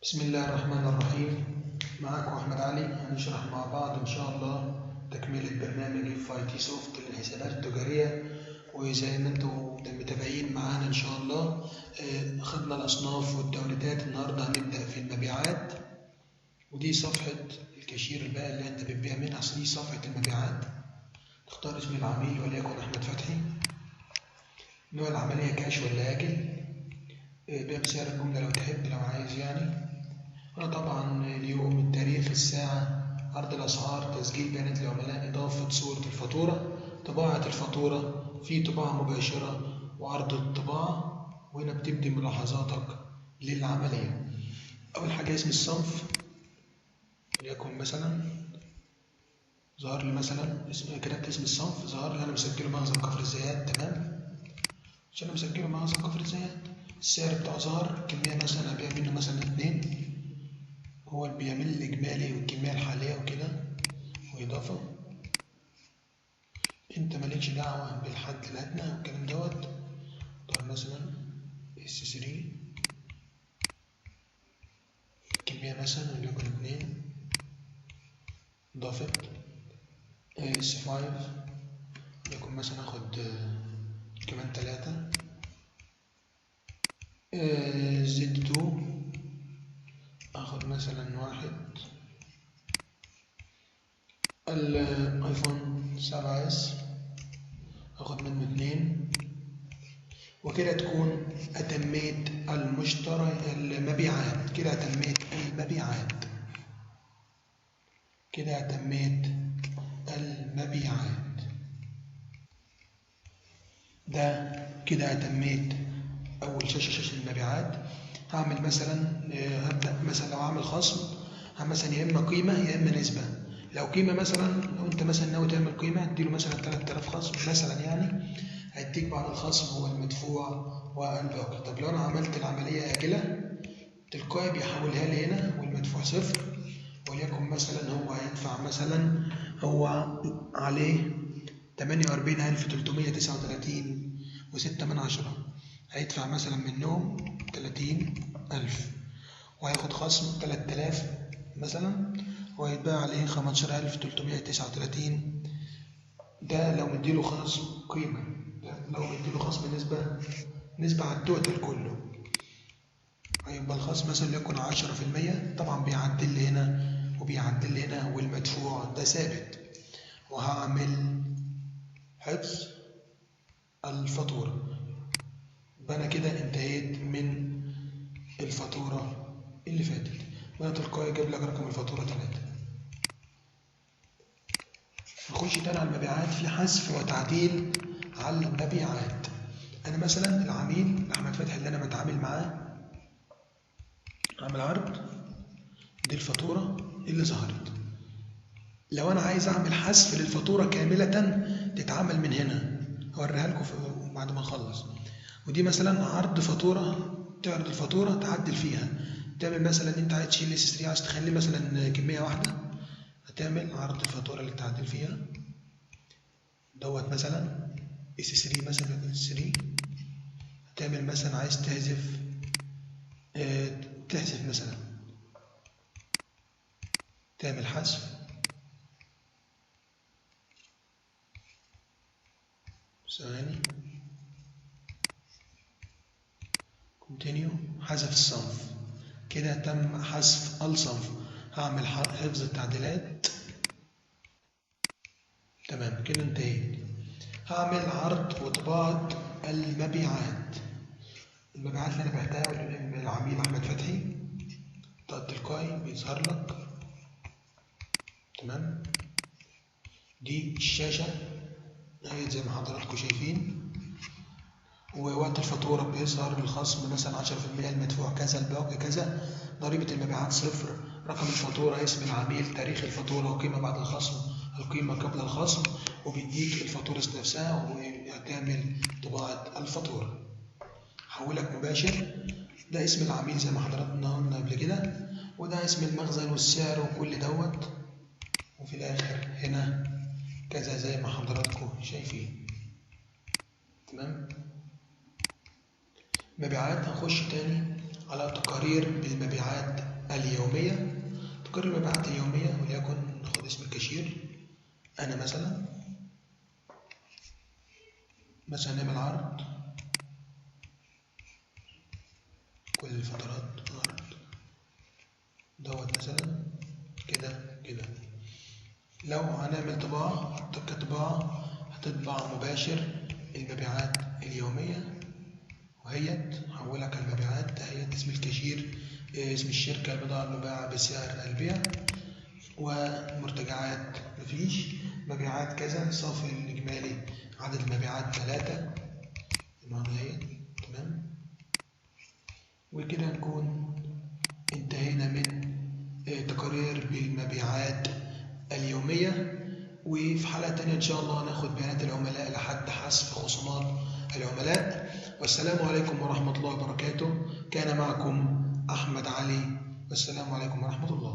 بسم الله الرحمن الرحيم. معكم أحمد علي. هنشرح مع بعض إن شاء الله تكملة برنامج FIT سوفت للحسابات التجارية. وزي ما انتم متابعين معانا إن شاء الله أخذنا الأصناف والتوريدات. النهاردة هنبدأ في المبيعات، ودي صفحة الكاشير الباقي اللي انت بتبيع منها. دي صفحة المبيعات. تختار اسم العميل وليكن أحمد فتحي. نوع العملية كاش ولا آجل. بيع بسعر الجملة لو تحب، لو عايز يعني. طبعا اليوم، التاريخ، الساعة، عرض الأسعار، تسجيل بيانات العملاء، إضافة صورة الفاتورة، طباعة الفاتورة، في طباعة مباشرة وعرض الطباعة. وهنا بتبدي ملاحظاتك للعملية. أول حاجة اسم الصنف، وليكن مثلا ظهر لي مثلا كتبت اسم الصنف، ظهر لي أنا مسجله مخزن كفر الزيات. تمام، عشان أنا مسجله مخزن كفر الزيات. السعر بتاعه ظهر، الكمية مثلا هبيع منه مثلا 2، هو اللي بيعمل لي الإجمالي والكمية الحالية وكده وإضافة. أنت مالكش دعوة بالحد الأدنى والكلام دوت. طب مثلا S3 الكمية مثلا وليكن 2، إضافة S5 وليكن مثلا آخد كمان 3، Z2 آخد مثلا 1، الآيفون 7S آخد منه 2. وكده تكون أتميت المبيعات. كده أتميت المبيعات. كده أتميت المبيعات. ده كده أتميت أول شاشة المبيعات. هعمل مثلا هبدأ مثلا لو هعمل خصم، مثلا يا إما قيمة يا إما نسبة. لو قيمة مثلا، لو أنت مثلا ناوي تعمل قيمة هتديله مثلا 3000 خصم مثلا يعني، هيديك بعد الخصم والمدفوع والباقي. طب لو أنا عملت العملية آجلة، تلقائي بيحولها لي هنا والمدفوع 0. وليكن مثلا هو هيدفع مثلا، هو عليه 48,339.6، هيدفع مثلا منهم 30,000 وهياخد خصم 3000 مثلا، وهيتباع عليه 15,339. ده لو مديله خصم قيمة. ده لو مديله خصم نسبة على التوتال كله، هيبقى الخصم مثلا يكون 10%. طبعا بيعدل لي هنا وبيعدل لي هنا، والمدفوع ده ثابت. وهعمل حفظ الفاتورة. يبقى أنا كده انتهيت من الفاتورة اللي فاتت. وأنا تلقائي جايب لك رقم الفاتورة 3. نخش تاني على المبيعات. في حذف وتعديل على المبيعات. أنا مثلا العميل أحمد فتحي اللي أنا بتعامل معاه، أعمل عرض، دي الفاتورة اللي ظهرت. لو أنا عايز أعمل حذف للفاتورة كاملة تتعمل من هنا، هوريها لكم بعد ما أخلص. ودي مثلا عرض فاتورة، تعرض الفاتورة تعدل فيها. تعمل مثلا أنت عايز تشيل S3، عايز تخلي مثلا كمية واحدة، هتعمل عرض الفاتورة اللي تعدل فيها دوت. مثلا S3 مثلا S3. هتعمل مثلا عايز تحذف، تحذف مثلا، تعمل حذف. ثواني، كونتينيو، حذف الصنف. كده تم حذف الصنف. هعمل حفظ التعديلات. تمام، كده انتهيت. هعمل عرض وطباعة المبيعات. المبيعات اللي انا بعتها للعميل احمد فتحي، تلقائي بيظهر لك. تمام، دي الشاشة اهي زي ما حضراتكم شايفين. ووقت الفاتورة بيظهر الخصم مثلا 10%، المدفوع كذا، الباقي كذا، ضريبة المبيعات 0، رقم الفاتورة، اسم العميل، تاريخ الفاتورة، وقيمة بعد الخصم، القيمة قبل الخصم، وبيديك الفاتورة نفسها وهتعمل طباعة الفاتورة. حولك مباشر. ده اسم العميل زي ما حضراتنا قلنا قبل كده، وده اسم المخزن والسعر وكل دوت. وفي الآخر هنا كذا زي ما حضراتكم شايفين. تمام. مبيعات. هنخش تاني على تقارير بالمبيعات اليومية. تقارير المبيعات اليومية، وليكن ناخد اسم الكاشير. أنا مثلا نعمل عرض كل الفترات، عرض دوت مثلا كده. لو هنعمل طباعة كطباعة هتطبع مباشر المبيعات اليومية، وهي حولها كالمبيعات. هي اسم الكاشير، اسم الشركة، البضاعة المباعة بسعر البيع، ومرتجعات مفيش، مبيعات كذا، صافي الإجمالي عدد المبيعات 3 المعنى. تمام. وكده نكون انتهينا من تقارير بالمبيعات اليومية. وفي حلقة تانية إن شاء الله هناخد بيانات العملاء لحد حسب خصومات العملاء. والسلام عليكم ورحمة الله وبركاته. كان معكم أحمد علي، والسلام عليكم ورحمة الله.